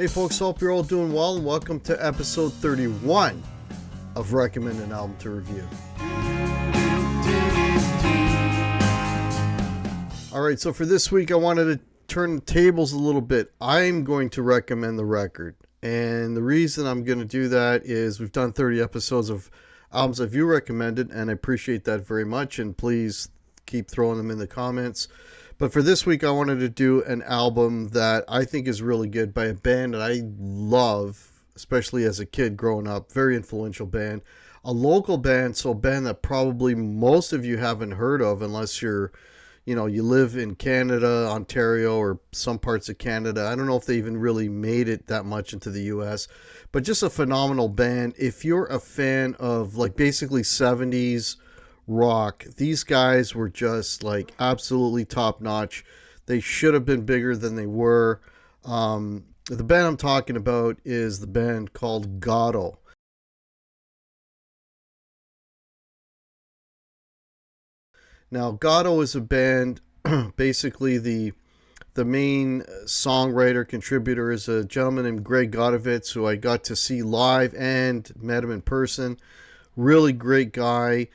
Hey folks, hope you're all doing well and welcome to episode 31 of Recommend an Album to Review. Alright, so for this week I wanted to turn the tables a little bit. I'm going to recommend the record, and the reason I'm going to do that is we've done 30 episodes of albums that you recommended, and I appreciate that very much, and please keep throwing them in the comments. But for this week, I wanted to do an album that I think is really good by a band that I love, especially as a kid growing up. Very influential band. A local band, so a band that probably most of you haven't heard of unless you live in Canada, Ontario, or some parts of Canada. I don't know if they even really made it that much into the US, but just a phenomenal band. If you're a fan of like basically 70s rock, these guys were just like absolutely top notch. They should have been bigger than they were. The band I'm talking about is the band called Gatto. Now, Gatto is a band, basically the main songwriter contributor is a gentleman named Greg Godovitz, who I got to see live and met him in person. Really great guy.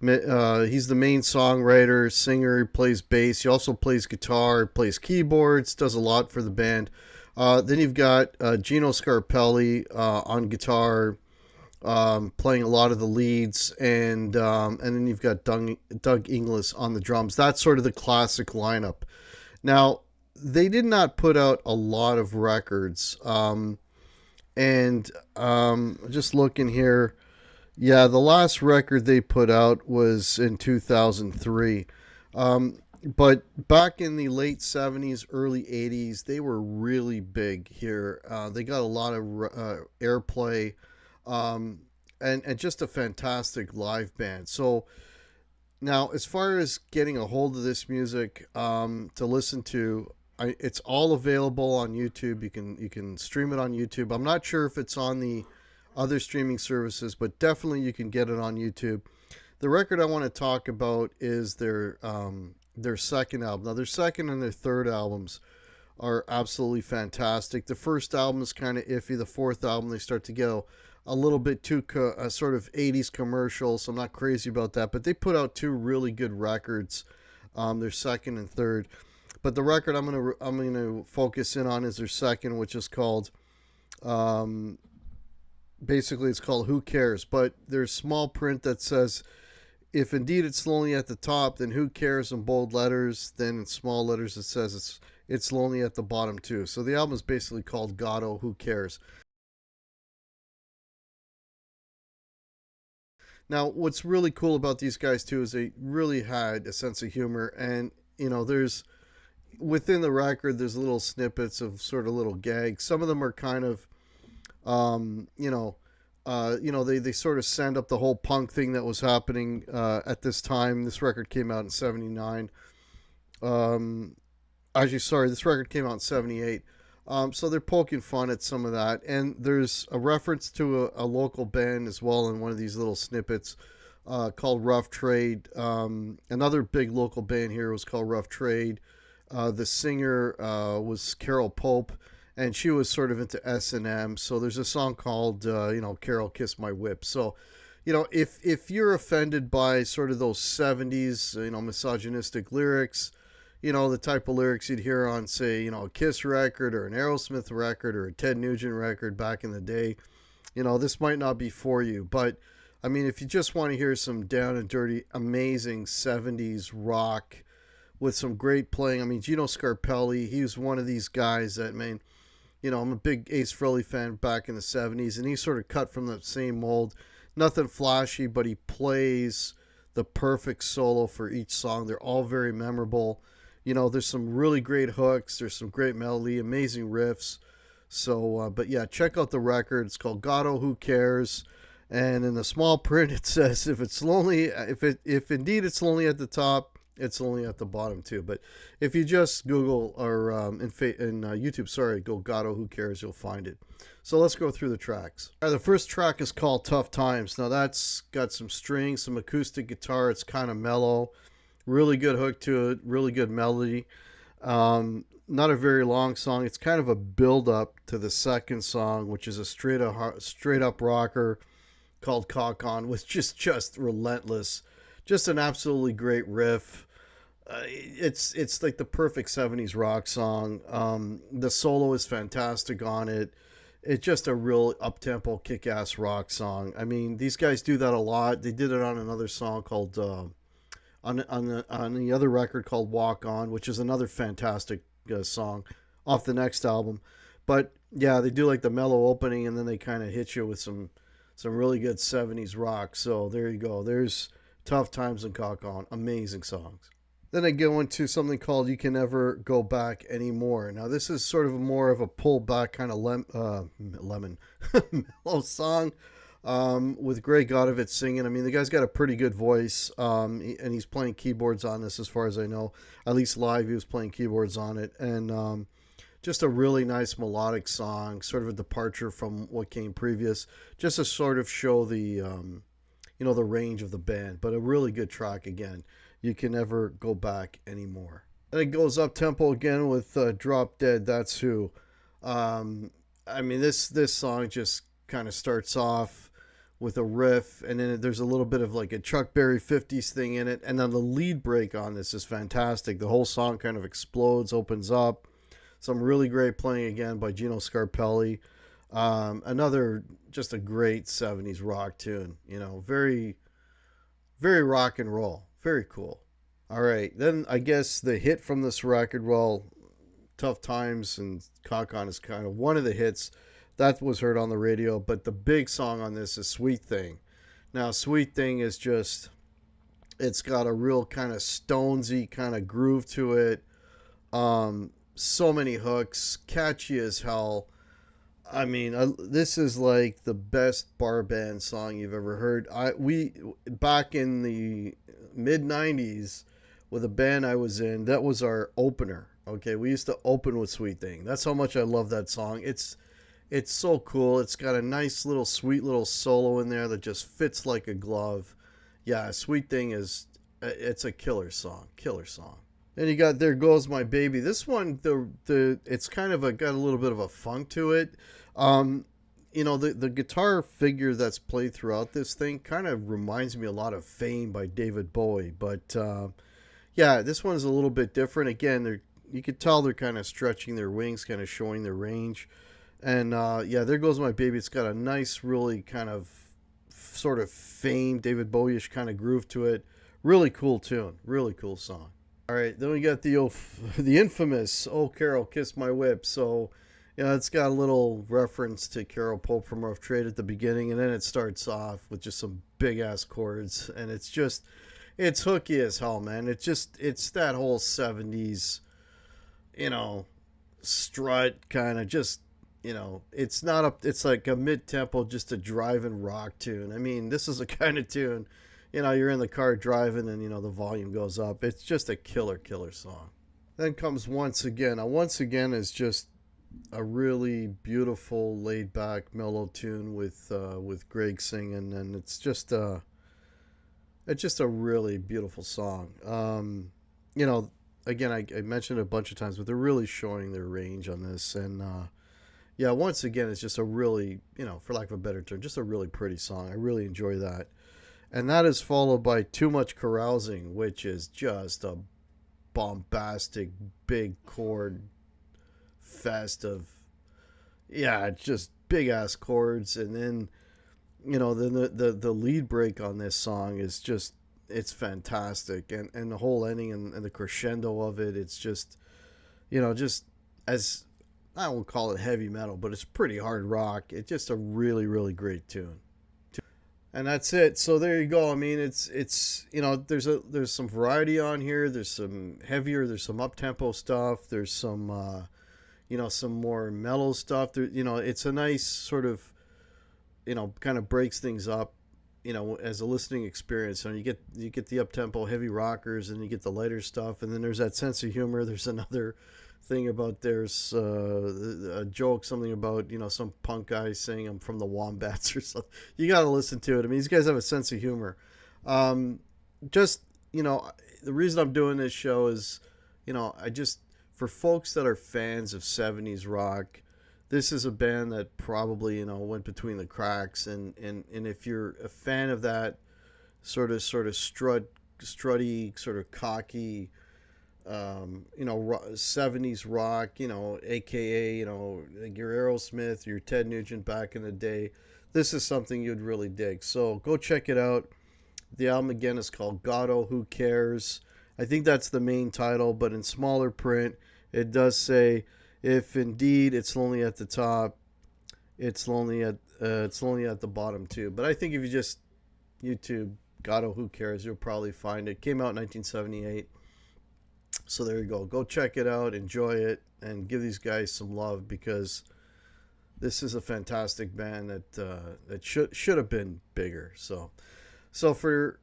He's the main songwriter, singer, he plays bass, he also plays guitar, plays keyboards, does a lot for the band. Then you've got Gino Scarpelli on guitar, playing a lot of the leads, and then you've got Doug Inglis on the drums. That's sort of the classic lineup. Now, they did not put out a lot of records, just looking here. Yeah, the last record they put out was in 2003. But back in the late 70s, early 80s, they were really big here. They got a lot of airplay, and just a fantastic live band. So now, as far as getting a hold of this music to listen to, it's all available on YouTube. You can stream it on YouTube. I'm not sure if it's on the other streaming services, but definitely you can get it on YouTube. The record I want to talk about is their second album. Now, their second and their third albums are absolutely fantastic. The first album is kind of iffy. The fourth album, they start to get a little bit too sort of 80s commercial, so I'm not crazy about that. But they put out two really good records, their second and third. But the record I'm gonna focus in on is their second, which is called basically it's called Who Cares. But there's small print that says, if indeed it's lonely at the top, then who cares, in bold letters. Then in small letters it says it's lonely at the bottom too. So the album is basically called Gatto, Who Cares. Now, what's really cool about these guys too is they really had a sense of humor, and there's within the record there's little snippets of sort of little gags. Some of them are kind of they sort of send up the whole punk thing that was happening at this time. This record came out in 79. This record came out in 78. So they're poking fun at some of that. And there's a reference to a local band as well in one of these little snippets called Rough Trade. Another big local band here was called Rough Trade. The singer was Carol Pope, and she was sort of into S&M. So there's a song called, Carol Kiss My Whip. So, if you're offended by sort of those 70s, misogynistic lyrics, the type of lyrics you'd hear on, say, a Kiss record or an Aerosmith record or a Ted Nugent record back in the day, this might not be for you. But, I mean, if you just want to hear some down and dirty, amazing 70s rock with some great playing, I mean, Gino Scarpelli, he was one of these guys that, man, I'm a big Ace Frehley fan back in the 70s, and he's sort of cut from the same mold. Nothing flashy, but he plays the perfect solo for each song. They're all very memorable. There's some really great hooks. There's some great melody, amazing riffs. So, but yeah, check out the record. It's called Gatto, Who Cares? And in the small print, it says, if indeed it's lonely at the top, it's only at the bottom too. But if you just Google or in YouTube, go Gatto, Who Cares, you'll find it. So let's go through the tracks. The first track is called Tough Times. Now that's got some strings, some acoustic guitar. It's kind of mellow, really good hook to it, really good melody. Not a very long song. It's kind of a build up to the second song, which is a straight up rocker called Cock On, which just relentless. Just an absolutely great riff. It's like the perfect 70s rock song. The solo is fantastic on it. It's just a real up tempo, kick ass rock song. I mean, these guys do that a lot. They did it on another song called on the other record called Walk On, which is another fantastic song off the next album. But yeah, they do like the mellow opening, and then they kind of hit you with some really good 70s rock. So there you go. There's Tough Times and Cock On. Amazing songs. Then I go into something called You Can Never Go Back Anymore. Now, this is sort of more of a pullback kind of lemon mellow song with Greg Godovitz singing. I mean, the guy's got a pretty good voice, and he's playing keyboards on this as far as I know. At least live, he was playing keyboards on it. And just a really nice melodic song, sort of a departure from what came previous, just to sort of show the range of the band. But a really good track again. You Can Never Go Back Anymore. Then it goes up tempo again with Drop Dead. That's Who. I mean, this song just kind of starts off with a riff, and then there's a little bit of like a Chuck Berry 50s thing in it, and then the lead break on this is fantastic. The whole song kind of explodes, opens up. Some really great playing again by Gino Scarpelli. Another just a great 70s rock tune. Very, very rock and roll. Very cool. All right, then I guess the hit from this record, well, Tough Times and Cock On is kind of one of the hits that was heard on the radio, but the big song on this is Sweet Thing. Now, Sweet Thing is just, it's got a real kind of Stonesy kind of groove to it. So many hooks, catchy as hell. I mean, this is like the best bar band song you've ever heard. We back in the mid '90s with a band I was in, that was our opener. Okay, we used to open with Sweet Thing. That's how much I love that song. It's so cool. It's got a nice little sweet little solo in there that just fits like a glove. Yeah, Sweet Thing it's a killer song. Killer song. Then you got There Goes My Baby. This one, it's kind of got a little bit of a funk to it. The guitar figure that's played throughout this thing kind of reminds me a lot of Fame by David Bowie. But yeah, this one's a little bit different. Again, you could tell they're kind of stretching their wings, kind of showing their range. And yeah, There Goes My Baby. It's got a nice, really kind of sort of Fame, David Bowie-ish kind of groove to it. Really cool tune. Really cool song. All right, then we got the infamous "Oh Carol, Kiss My Whip." So, it's got a little reference to Carol Pope from Rough Trade at the beginning, and then it starts off with just some big ass chords, and it's hooky as hell, man. It's that whole '70s, strut kind of just. It's like a mid tempo, just a driving rock tune. I mean, this is a kind of tune. You're in the car driving and, the volume goes up. It's just a killer song. Then comes Once Again. Now, Once Again is just a really beautiful, laid back, mellow tune with Greg singing, and it's just a really beautiful song. Again, I mentioned it a bunch of times, but they're really showing their range on this, and yeah, Once Again, it's just a really, for lack of a better term, just a really pretty song. I really enjoy that. And that is followed by Too Much Carousing, which is just a bombastic, big chord fest of, yeah, just big ass chords. And then, then the lead break on this song is just, it's fantastic. And the whole ending and the crescendo of it, it's just, just as, I won't call it heavy metal, but it's pretty hard rock. It's just a really, really great tune. And that's it. So there you go. I mean, it's there's some variety on here. There's some heavier. There's some up tempo stuff. There's some some more mellow stuff. There, it's a nice sort of kind of breaks things up. As a listening experience. You get the up tempo heavy rockers, and you get the lighter stuff, and then there's that sense of humor. There's another thing about there's a joke, something about some punk guy saying I'm from the Wombats or something. You got to listen to it. I mean, these guys have a sense of humor. The reason I'm doing this show is I just for folks that are fans of 70s rock, this is a band that probably, went between the cracks. And if you're a fan of that sort of strutty, sort of cocky, 70s rock, aka, like your Aerosmith, your Ted Nugent back in the day, this is something you'd really dig. So go check it out. The album again is called "God, Who Cares." I think that's the main title, but in smaller print, it does say, "If indeed it's lonely at the top, it's lonely at the bottom too." But I think if you just YouTube "God, Who Cares," you'll probably find it. Came out in 1978. So there you go. Go check it out, enjoy it, and give these guys some love, because this is a fantastic band that should have been bigger. So for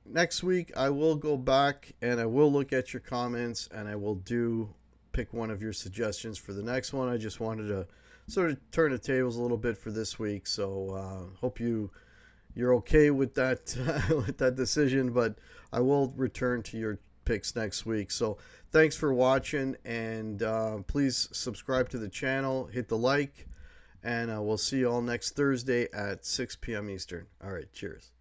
next week, I will go back and I will look at your comments, and I will pick one of your suggestions for the next one. I just wanted to sort of turn the tables a little bit for this week. So hope you're okay with that with that decision. But I will return to your picks next week. So thanks for watching, and please subscribe to the channel, hit the like, and we'll see you all next Thursday at 6 p.m. Eastern. All right, cheers.